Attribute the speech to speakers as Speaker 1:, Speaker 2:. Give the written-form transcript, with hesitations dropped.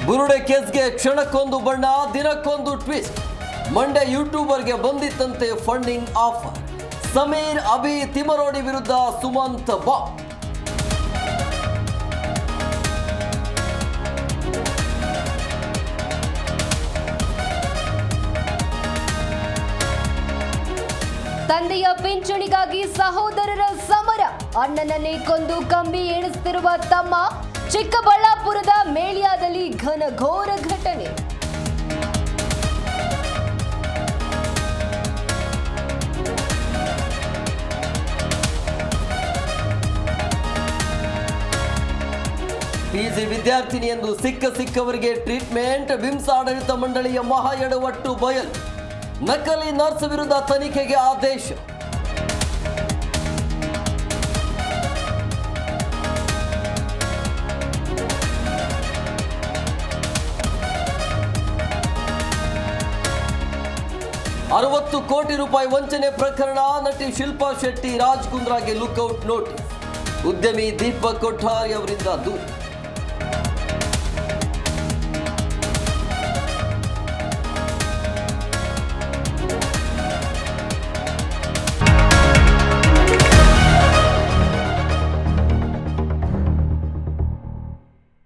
Speaker 1: ಬುರುಡೆ ಕೇಸ್ಗೆ ಕ್ಷಣಕ್ಕೊಂದು ಬಣ್ಣ, ದಿನಕ್ಕೊಂದು ಟ್ವಿಸ್ಟ್. ಮಂಡ್ಯ ಯೂಟ್ಯೂಬರ್ಗೆ ಬಂದಿತ್ತಂತೆ ಫಂಡಿಂಗ್ ಆಫರ್. ಸಮೀರ್ ಅಭಿ ತಿಮರೋಡಿ ವಿರುದ್ಧ ಸುಮಂತ್ ಬಾಂಬ್.
Speaker 2: ತಂದೆಯ ಪಿಂಚಣಿಗಾಗಿ ಸಹೋದರರ ಸಮರ. ಅಣ್ಣನನ್ನೇ ಕೊಂದು ಕಂಬಿ ಎಣಿಸುತ್ತಿರುವ ತಮ್ಮ. ಚಿಕ್ಕಬಳ್ಳಾಪುರದ ಮೇಳ್ಯಾದಲ್ಲಿ ಘನಘೋರ ಘಟನೆ.
Speaker 1: ಪಿಜಿ ವಿದ್ಯಾರ್ಥಿನಿ ಎಂದು ಸಿಕ್ಕವರಿಗೆ ಟ್ರೀಟ್ಮೆಂಟ್. ವಿಮ್ಸ್ ಆಡಳಿತ ಮಂಡಳಿಯ ಮಹಾ ಎಡವಟ್ಟು ಬಯಲು. ನಕಲಿ ನರ್ಸ್ ವಿರುದ್ಧ ತನಿಖೆಗೆ ಆದೇಶ. ₹60 ಕೋಟಿ ವಂಚನೆ ಪ್ರಕರಣ. ನಟಿ ಶಿಲ್ಪಾ ಶೆಟ್ಟಿ, ರಾಜ್ ಕುಂದ್ರಾಗೆ ಲುಕ್ಔಟ್ ನೋಟಿಸ್. ಉದ್ಯಮಿ ದೀಪಕ್ ಕೊಠಾರಿ ಅವರಿಂದ ದೂರು.